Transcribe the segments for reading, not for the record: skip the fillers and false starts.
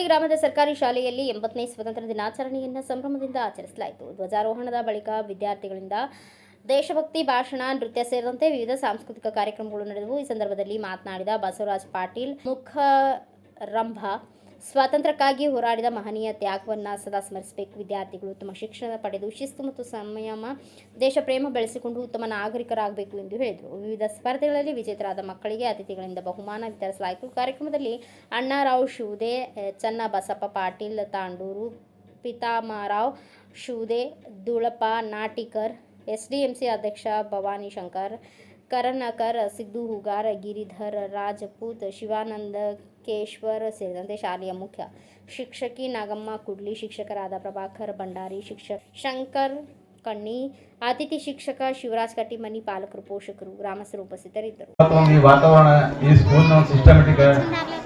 ಗ್ರಾಮದ ಸರ್ಕಾರಿ ಶಾಲೆಯಲ್ಲಿ 80ನೇ ಸ್ವಾತಂತ್ರ್ಯ ದಿನಾಚರಣೆಯನ್ನು ಸಂಭ್ರಮದಿಂದ ಆಚರಿಸಲಾಯಿತು. ಧ್ವಜಾರೋಹಣದ ಬಳಿಕ ವಿದ್ಯಾರ್ಥಿಗಳಿಂದ ದೇಶಭಕ್ತಿ ಭಾಷಣ, ನೃತ್ಯ ಸೇರಿದಂತೆ ವಿವಿಧ ಸಾಂಸ್ಕೃತಿಕ ಕಾರ್ಯಕ್ರಮಗಳು ನಡೆದವು. ಈ ಸಂದರ್ಭದಲ್ಲಿ ಮಾತನಾಡಿದ ಬಸವರಾಜ ಪಾಟೀಲ್ ಮುಖರಂಭ, ಸ್ವಾತಂತ್ರ್ಯಕ್ಕಾಗಿ ಹೋರಾಡಿದ ಮಹನೀಯ ತ್ಯಾಗವನ್ನು ಸದಾ ಸ್ಮರಿಸಬೇಕು. ವಿದ್ಯಾರ್ಥಿಗಳು ಉತ್ತಮ ಶಿಕ್ಷಣ ಪಡೆದು ಶಿಸ್ತು ಮತ್ತು ಸಂಯಮ, ದೇಶ ಪ್ರೇಮ ಬೆಳೆಸಿಕೊಂಡು ಉತ್ತಮ ನಾಗರಿಕರಾಗಬೇಕು ಎಂದು ಹೇಳಿದರು. ವಿವಿಧ ಸ್ಪರ್ಧೆಗಳಲ್ಲಿ ವಿಜೇತರಾದ ಮಕ್ಕಳಿಗೆ ಅತಿಥಿಗಳಿಂದ ಬಹುಮಾನ ವಿತರಿಸಲಾಯಿತು. ಕಾರ್ಯಕ್ರಮದಲ್ಲಿ ಅಣ್ಣಾರಾವ್ ಶಿವುದೆ, ಚನ್ನಬಸಪ್ಪ ಪಾಟೀಲ್ ತಾಂಡೂರು, ಪಿತಾಮರಾವ್ ಶಿವುದೆ, ದುಳಪ ನಾಟಿಕರ್, ಎಸ್ಡಿಎಂಸಿ ಅಧ್ಯಕ್ಷ ಭವಾನಿ ಶಂಕರ್ ಕರನಕರ್, ಸಿದ್ದು ಹುಗಾರ್, ಗಿರಿಧರ್ ರಾಜಪೂತ್, ಶಿವಾನಂದ ಕೇಶ್ವರ್ ಸೇರಿದಂತೆ ಶಾಲೆಯ ಮುಖ್ಯ ಶಿಕ್ಷಕಿ ನಾಗಮ್ಮ ಕುಡ್ಲಿ, ಶಿಕ್ಷಕರಾದ ಪ್ರಭಾಕರ್ ಭಂಡಾರಿ, ಶಿಕ್ಷಕ ಶಂಕರ್ ಕಣ್ಣಿ, ಅತಿಥಿ ಶಿಕ್ಷಕ ಶಿವರಾಜ್ ಕಟ್ಟಿಮನಿ, ಪಾಲಕರು, ಪೋಷಕರು, ಗ್ರಾಮಸ್ಥರು ಉಪಸ್ಥಿತರಿದ್ದರು. ಈ ವಾತಾವರಣ, ಈ ಸ್ಕೂಲ್ನ ಒಂದು ಸಿಸ್ಟಮೆಟಿಕ್,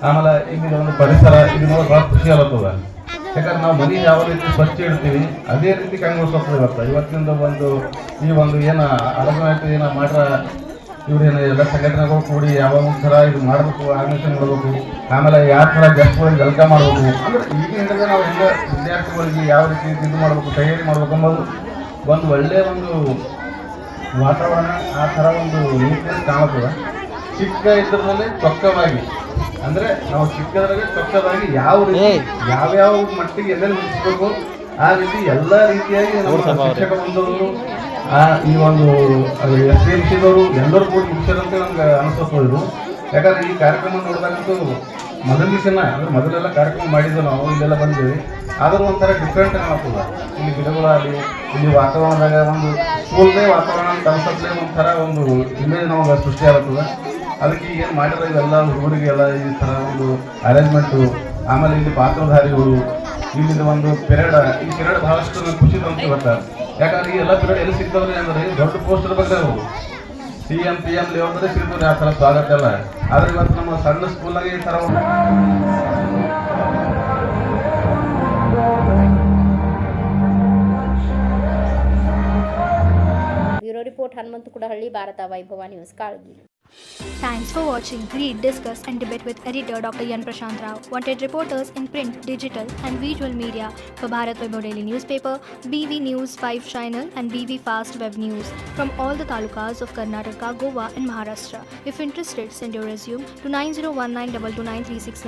ಆಮೇಲೆ ಇಲ್ಲಿ ಒಂದು ಪರಿಸರ, ಇದು ನೋಡಿ ಭಾಳ ಖುಷಿ ಆಗುತ್ತದೆ. ಯಾಕಂದ್ರೆ ನಾವು ಮನೆ ಯಾವ ರೀತಿ ಸ್ವಚ್ಛ ಇಡ್ತೀವಿ ಅದೇ ರೀತಿ ಕಂಗೊಳಿಸೋದು. ಇವತ್ತಿಂದ ಈ ಒಂದು ಏನು ಅಡಗಣಾಯ್ತು ಏನೋ ಮಾಡ್ರ ಇವ್ರೇನು ಎಲ್ಲ ಸಂಘಟನೆಗಳು ಕೂಡಿ ಯಾವ ಥರ ಇದು ಮಾಡಬೇಕು, ಆರ್ಗನೈಸೇಷನ್ ಮಾಡಬೇಕು, ಆಮೇಲೆ ಯಾವ ಥರ ಗೆಸ್ಟ್ಗಳಿಗೆ ವೆಲ್ಕಮ್ ಮಾಡಬೇಕು, ಅಂದ್ರೆ ಈಗಿನ ನಾವು ಎಲ್ಲ ವಿದ್ಯಾರ್ಥಿಗಳಿಗೆ ಯಾವ ರೀತಿ ಇದು ಮಾಡಬೇಕು, ತಯಾರಿ ಮಾಡಬೇಕು ಅನ್ನೋದು ಒಂದು ಒಳ್ಳೆಯ ಒಂದು ವಾತಾವರಣ, ಆ ಥರ ಒಂದು ನೀಟ್ನೆಸ್ ಕಾಣುತ್ತದೆ. ಚಿಕ್ಕ ಇದ್ರಲ್ಲಿ ಚೊಕ್ಕವಾಗಿ, ಅಂದರೆ ನಾವು ಚಿಕ್ಕದ್ರಾಗೆ ಚೊಕ್ಕದಾಗಿ ಯಾವ ರೀತಿ ಯಾವ್ಯಾವ ಮಟ್ಟಿಗೆ ಎಲ್ಲೆಲ್ಲಿ ಮುಗಿಸ್ಬೇಕು ಆ ರೀತಿ ಎಲ್ಲ ರೀತಿಯಾಗಿ ನಮ್ಮ ಶಿಕ್ಷಕ ಬಂದವರು, ಈ ಒಂದು SDMCದವರು ಎಲ್ಲರೂ ಕೂಡ ಮುಗಿಸ್ಯಾರಂತ ನಮ್ಗೆ ಅನಿಸ್ತೋದು. ಯಾಕಂದ್ರೆ ಈ ಕಾರ್ಯಕ್ರಮ ನೋಡಿದಾಗಂತೂ ಮೊದಲಿನ ಅಂದ್ರೆ ಮೊದಲೆಲ್ಲ ಕಾರ್ಯಕ್ರಮ ಮಾಡಿದ್ದು ನಾವು ಇಲ್ಲೆಲ್ಲ ಬಂದಿದ್ದೀವಿ, ಆದರೂ ಒಂಥರ ಡಿಫ್ರೆಂಟ್ ಕಾಣುತ್ತದೆ. ಇಲ್ಲಿ ಗಿಡಗಳಾಗಲಿ, ಇಲ್ಲಿ ವಾತಾವರಣದಾಗ ಒಂದು ಸ್ಕೂಲ್ದೇ ವಾತಾವರಣ ಕನ್ಸಪ್ಲೇ ಒಂಥರ ಒಂದು ಇಮೇಜ್ ನಮಗೆ ಸೃಷ್ಟಿ ಆಗುತ್ತದೆ. ಅದಕ್ಕೆ ಏನು ಮಾಡಿರೋ ಇವೆಲ್ಲ ಹುಡುಗರಿಗೆಲ್ಲ ಈ ಥರ ಒಂದು ಅರೇಂಜ್ಮೆಂಟು, ಆಮೇಲೆ ಇಲ್ಲಿ ಪಾತ್ರಧಾರಿಗಳು, ಇಲ್ಲಿಂದ ಒಂದು ಪಿರಿಯಡ್, ಈ ಪಿರಿಯಡ್ ಬಹಳಷ್ಟು ನಂಗೆ ಖುಷಿ ತಂತು ಇವತ್ತು. ಯಾಕಂದ್ರೆ ಈ ಎಲ್ಲ ಪಿರಿಯಡ್ ಎಲ್ಲಿ ಸಿಗ್ತವ್ರಿ ಅಂದ್ರೆ ದೊಡ್ಡ ಪೋಸ್ಟರ್ ಬಗ್ಗೆ ಅವರು CM PM ಲೆವೆಲ್ದೇ ಸಿಗ್ತವ್ರಿ ಆ ಥರ ಸ್ವಾಗತ ಎಲ್ಲ. ಆದ್ರೆ ಇವತ್ತು ನಮ್ಮ ಸಣ್ಣ ಸ್ಕೂಲ್ನಾಗೆ ಈ ಥರ ಬ್ಯೂರೋ ರಿಪೋರ್ಟ್ ಹನುಮಂತ ಕುಡಹಳ್ಳಿ, ಭಾರತ ವೈಭವ news, Kalagi. Thanks for watching. Read, discuss and debate with editor Dr. Yan Prashant Rao. Wanted reporters in print, digital and visual media for Bharat Vaibhav Daily Newspaper, BV News 5 Channel and BV Fast Web News from all the talukas of Karnataka, Goa and Maharashtra. If interested, send your resume to 9019229369.